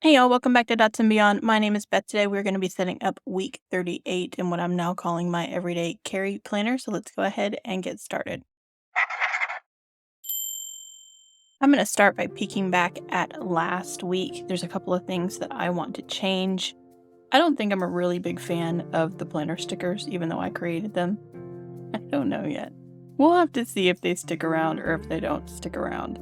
Hey y'all, welcome back to Dots and Beyond. My name is Beth. Today we're going to be setting up week 38 in what I'm now calling my everyday carry planner. So let's go ahead and get started. I'm going to start by peeking back at last week. There's a couple of things that I want to change. I don't think I'm a really big fan of the planner stickers, even though I created them. I don't know yet. We'll have to see if they stick around or if they don't stick around.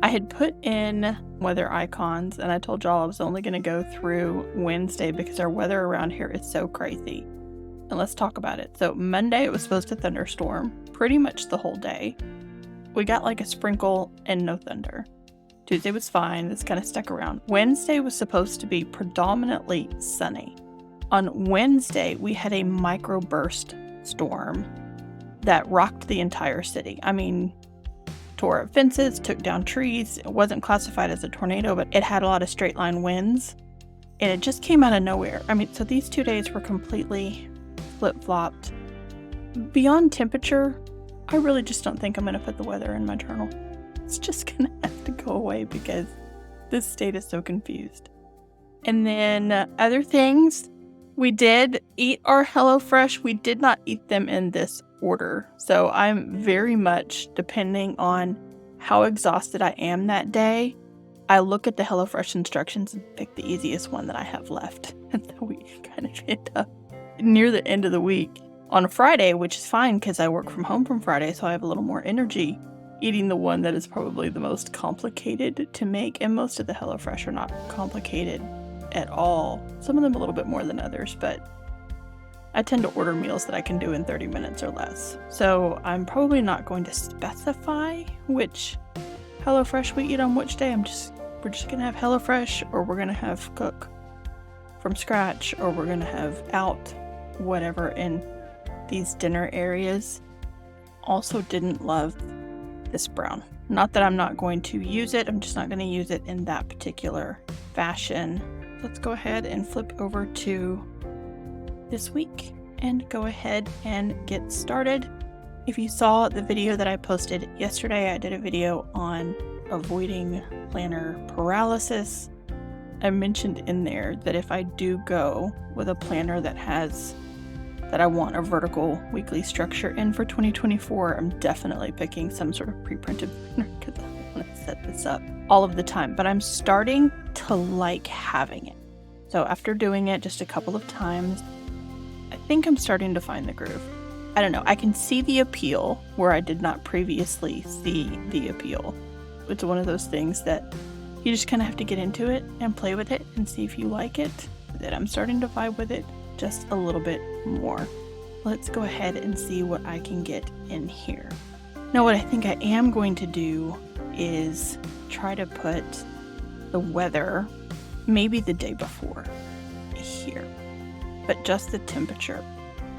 I had put in weather icons, and I told y'all I was only going to go through Wednesday because our weather around here is so crazy. And let's talk about it. So Monday it was supposed to thunderstorm pretty much the whole day. We got like a sprinkle and no thunder. Tuesday was fine. This kind of stuck around. Wednesday was supposed to be predominantly sunny. On Wednesday, we had a microburst storm that rocked the entire city. I mean, tore up fences, took down trees. It wasn't classified as a tornado, but it had a lot of straight line winds. And it just came out of nowhere. I mean, so these 2 days were completely flip-flopped. Beyond temperature, I really just don't think I'm going to put the weather in my journal. It's just going to have to go away because this state is so confused. And then other things, we did eat our HelloFresh. We did not eat them in this order. So I'm very much depending on how exhausted I am that day. I look at the HelloFresh instructions and pick the easiest one that I have left. And so we kind of end up near the end of the week on a Friday, which is fine because I work from home from Friday, so I have a little more energy eating the one that is probably the most complicated to make. And most of the HelloFresh are not complicated at all. Some of them a little bit more than others, but I tend to order meals that I can do in 30 minutes or less. So I'm probably not going to specify which HelloFresh we eat on which day. We're just going to have HelloFresh, or we're going to have cook from scratch, or we're going to have out, whatever, in these dinner areas. Also didn't love this brown. Not that I'm not going to use it, I'm just not going to use it in that particular fashion. Let's go ahead and flip over to this week and go ahead and get started. If you saw the video that I posted yesterday, I did a video on avoiding planner paralysis. I mentioned in there that if I do go with a planner that I want a vertical weekly structure in for 2024, I'm definitely picking some sort of pre-printed planner because I want to set this up all of the time. But I'm starting to like having it. So after doing it just a couple of times, I think I'm starting to find the groove. I don't know. I can see the appeal where I did not previously see the appeal. It's one of those things that you just kind of have to get into it and play with it and see if you like it. That I'm starting to vibe with it just a little bit more. Let's go ahead and see what I can get in here. Now, what I think I am going to do is try to put the weather maybe the day before here, but just the temperature.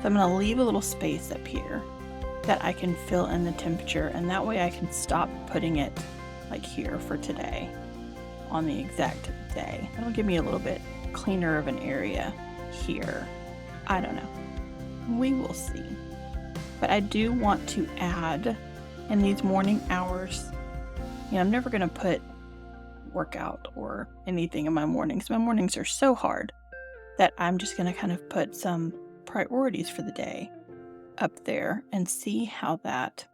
So I'm going to leave a little space up here that I can fill in the temperature, and that way I can stop putting it like here for today on the exact day. That'll give me a little bit cleaner of an area here. I don't know. We will see. But I do want to add in these morning hours, I'm never going to put workout or anything in my mornings. My mornings are so hard that I'm just going to kind of put some priorities for the day up there and see how that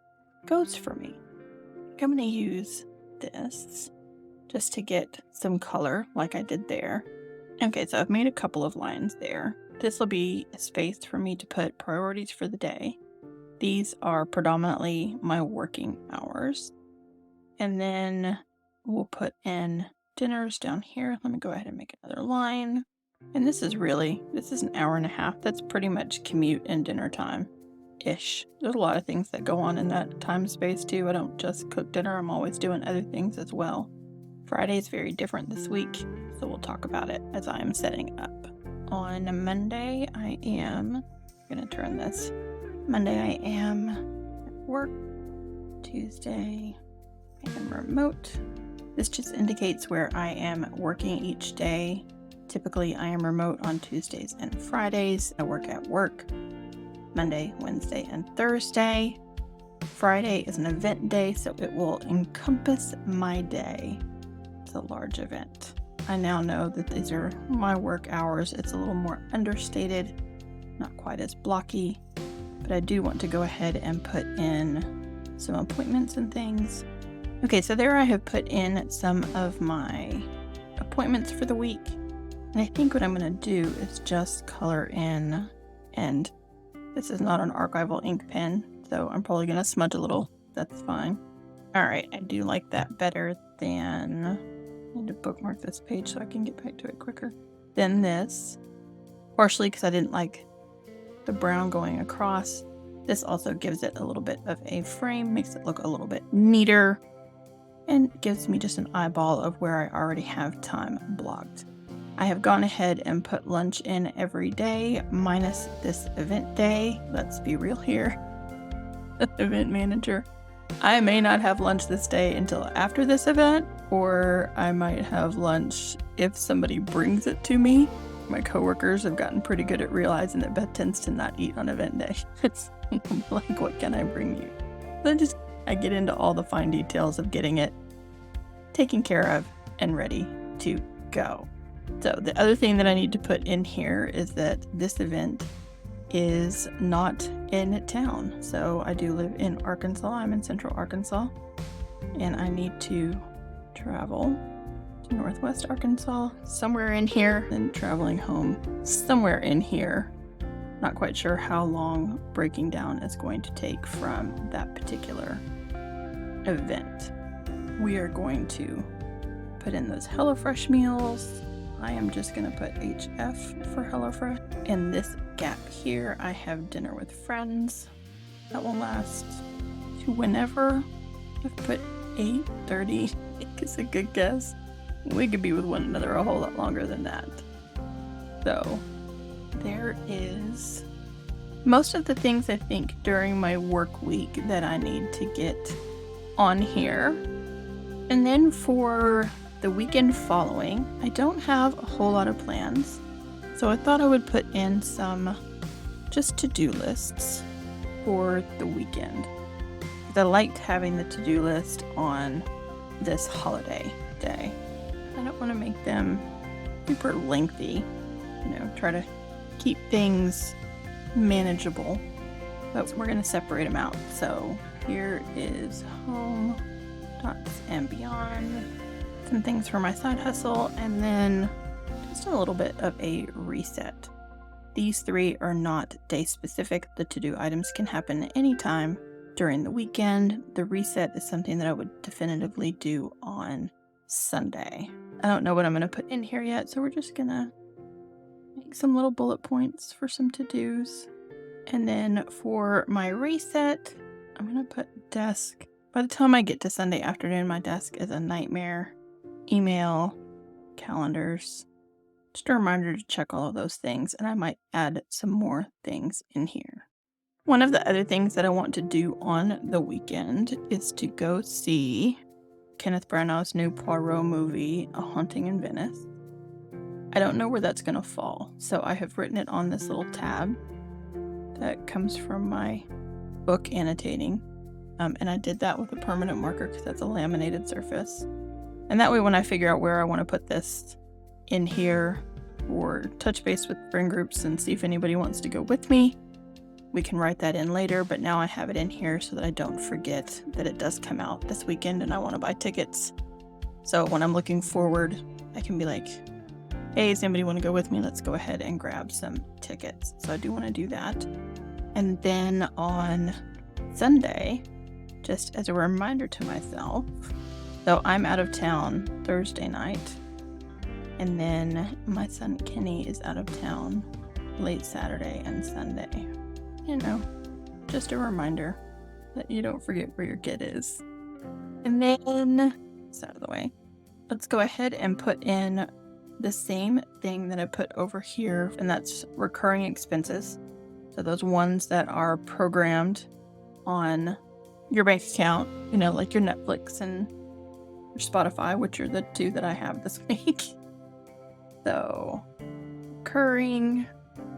goes for me. I'm going to use this just to get some color like I did there. Okay, so I've made a couple of lines there. This will be a space for me to put priorities for the day. These are predominantly my working hours. And then we'll put in dinners down here. Let me go ahead and make another line. And this is an hour and a half. That's pretty much commute and dinner time-ish. There's a lot of things that go on in that time space too. I don't just cook dinner. I'm always doing other things as well. Friday is very different this week, so we'll talk about it as I am setting up. On Monday, I am going to turn this. Monday, I am at work. Tuesday, I am remote. This just indicates where I am working each day. Typically, I am remote on Tuesdays and Fridays. I work at work Monday, Wednesday, and Thursday. Friday is an event day, so it will encompass my day. It's a large event. I now know that these are my work hours. It's a little more understated, not quite as blocky, but I do want to go ahead and put in some appointments and things. Okay, so there I have put in some of my appointments for the week. And I think what I'm going to do is just color in, and this is not an archival ink pen, so I'm probably going to smudge a little. That's fine. All right, I do like that better than, I need to bookmark this page so I can get back to it quicker, than this. Partially because I didn't like the brown going across. This also gives it a little bit of a frame, makes it look a little bit neater, and gives me just an eyeball of where I already have time blocked. I have gone ahead and put lunch in every day, minus this event day. Let's be real here. Event manager. I may not have lunch this day until after this event, or I might have lunch if somebody brings it to me. My coworkers have gotten pretty good at realizing that Beth tends to not eat on event day. It's like, what can I bring you? So I get into all the fine details of getting it taken care of and ready to go. So the other thing that I need to put in here is that this event is not in town. So I do live in Arkansas. I'm in Central Arkansas, and I need to travel to Northwest Arkansas, somewhere in here, and traveling home somewhere in here. Not quite sure how long breaking down is going to take from that particular event. We are going to put in those HelloFresh meals. I am just going to put HF for HelloFresh. In this gap here, I have dinner with friends. That will last to whenever. I've put 8:30. I think is a good guess. We could be with one another a whole lot longer than that. So there is most of the things I think during my work week that I need to get on here. And then for the weekend following, I don't have a whole lot of plans. So I thought I would put in some just to-do lists for the weekend. I liked having the to-do list on this holiday day. I don't want to make them super lengthy, try to keep things manageable, but we're going to separate them out. So here is home, dots, and beyond, some things for my side hustle, and then just a little bit of a reset. These three are not day specific. The to-do items can happen anytime during the weekend. The reset is something that I would definitively do on Sunday. I don't know what I'm going to put in here yet, so we're just going to make some little bullet points for some to-dos. And then for my reset, I'm going to put desk. By the time I get to Sunday afternoon, my desk is a nightmare. Email, calendars, just a reminder to check all of those things, and I might add some more things in here. One of the other things that I want to do on the weekend is to go see Kenneth Branagh's new Poirot movie, A Haunting in Venice. I don't know where that's going to fall, so I have written it on this little tab that comes from my book annotating, and I did that with a permanent marker because that's a laminated surface. And that way when I figure out where I want to put this in here or touch base with friend groups and see if anybody wants to go with me, we can write that in later, but now I have it in here so that I don't forget that it does come out this weekend and I want to buy tickets. So when I'm looking forward, I can be like, hey, does anybody want to go with me? Let's go ahead and grab some tickets. So I do want to do that. And then on Sunday, just as a reminder to myself, so I'm out of town Thursday night, and then my son Kenny is out of town late Saturday and Sunday. Just a reminder that you don't forget where your kid is. And then, it's out of the way. Let's go ahead and put in the same thing that I put over here, and that's recurring expenses. So those ones that are programmed on your bank account, like your Netflix and your Spotify, which are the two that I have this week. So, recurring,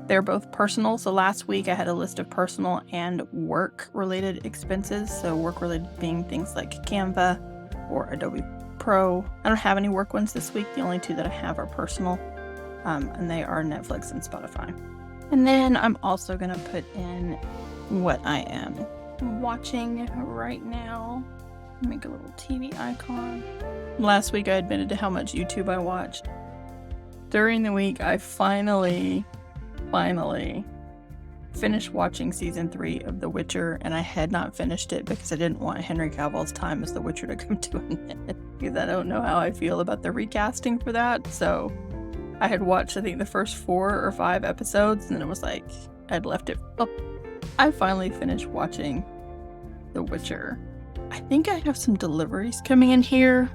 they're both personal. So last week I had a list of personal and work-related expenses. So work-related being things like Canva or Adobe Pro. I don't have any work ones this week. The only 2 that I have are personal, and they are Netflix and Spotify. And then I'm also going to put in what I am watching right now. Make a little TV icon. Last week I admitted to how much YouTube I watched. During the week, I finally finished watching season 3 of The Witcher, and I had not finished it because I didn't want Henry Cavill's time as The Witcher to come to an end, because I don't know how I feel about the recasting for that. So I had watched, I think, the first 4 or 5 episodes, and then it was like I'd left it up. I finally finished watching The Witcher. I think I have some deliveries coming in here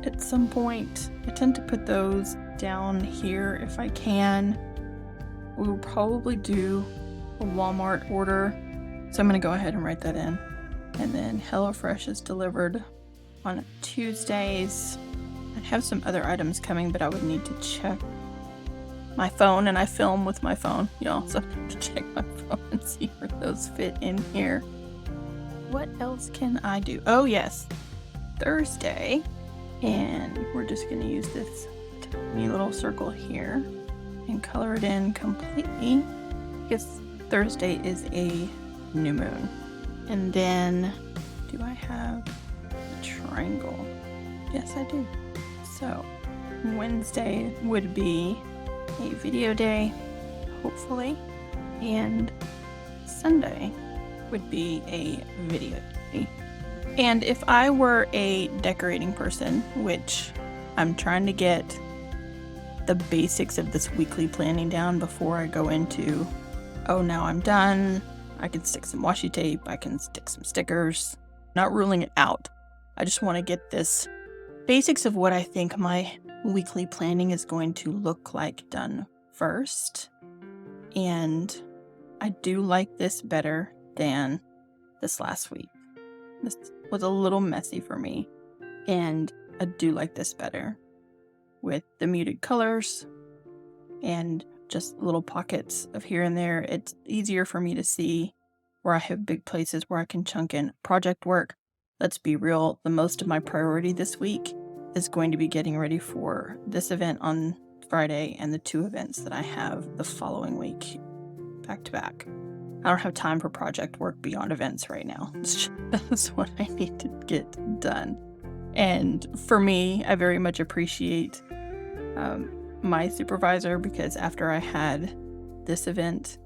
at some point. I tend to put those down here if I can. We will probably do a Walmart order, so I'm going to go ahead and write that in. And then HelloFresh is delivered on Tuesdays. I have some other items coming, but I would need to check my phone, and I film with my phone, y'all, so I have to check my phone and see where those fit in here. What else can I do? Oh yes, Thursday, and we're just going to use this tiny little circle here and color it in completely, because Thursday is a new moon. And then, do I have a triangle? Yes, I do. So, Wednesday would be a video day, hopefully, and Sunday would be a video day. And if I were a decorating person, which I'm trying to get the basics of this weekly planning down before I go into, oh, now I'm done, I can stick some washi tape, I can stick some stickers, not ruling it out. I just want to get this basics of what I think my weekly planning is going to look like done first. And I do like this better than this last week. This was a little messy for me, and I do like this better with the muted colors and just little pockets of here and there. It's easier for me to see where I have big places where I can chunk in project work. Let's be real, the most of my priority this week is going to be getting ready for this event on Friday and the 2 events that I have the following week back to back. I don't have time for project work beyond events right now. That's what I need to get done. And for me, I very much appreciate my supervisor, because after I had this event,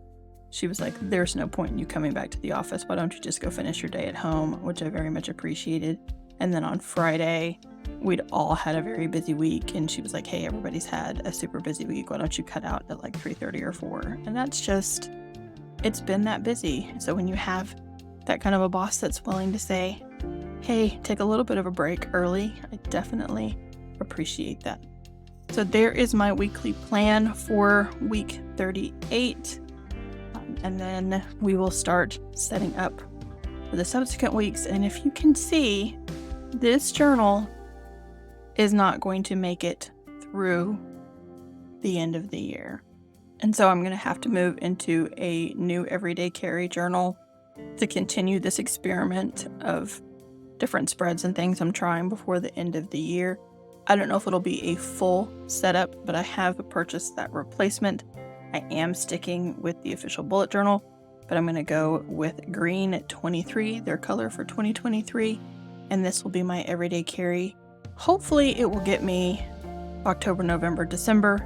she was like, there's no point in you coming back to the office. Why don't you just go finish your day at home? Which I very much appreciated. And then on Friday, we'd all had a very busy week, and she was like, hey, everybody's had a super busy week. Why don't you cut out at like 3:30 or 4? And that's just, it's been that busy. So when you have that kind of a boss that's willing to say, hey, take a little bit of a break early, I definitely appreciate that. So there is my weekly plan for week 38. And then we will start setting up for the subsequent weeks. And if you can see, this journal is not going to make it through the end of the year. And so I'm going to have to move into a new everyday carry journal to continue this experiment of different spreads and things I'm trying before the end of the year. I don't know if it'll be a full setup, but I have purchased that replacement. I am sticking with the official bullet journal, but I'm going to go with green 23, their color for 2023, and this will be my everyday carry. Hopefully it will get me October, November, December,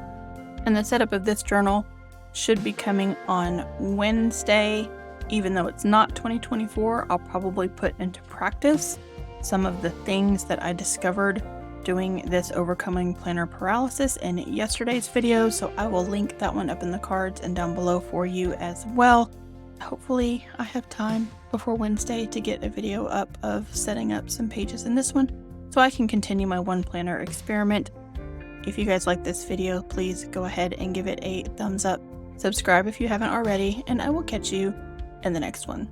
and the setup of this journal should be coming on Wednesday. Even though it's not 2024, I'll probably put into practice some of the things that I discovered doing this overcoming planner paralysis in yesterday's video, so I will link that one up in the cards and down below for you as well. Hopefully I have time before Wednesday to get a video up of setting up some pages in this one so I can continue my one planner experiment. If you guys like this video, please go ahead and give it a thumbs up. Subscribe if you haven't already, and I will catch you in the next one.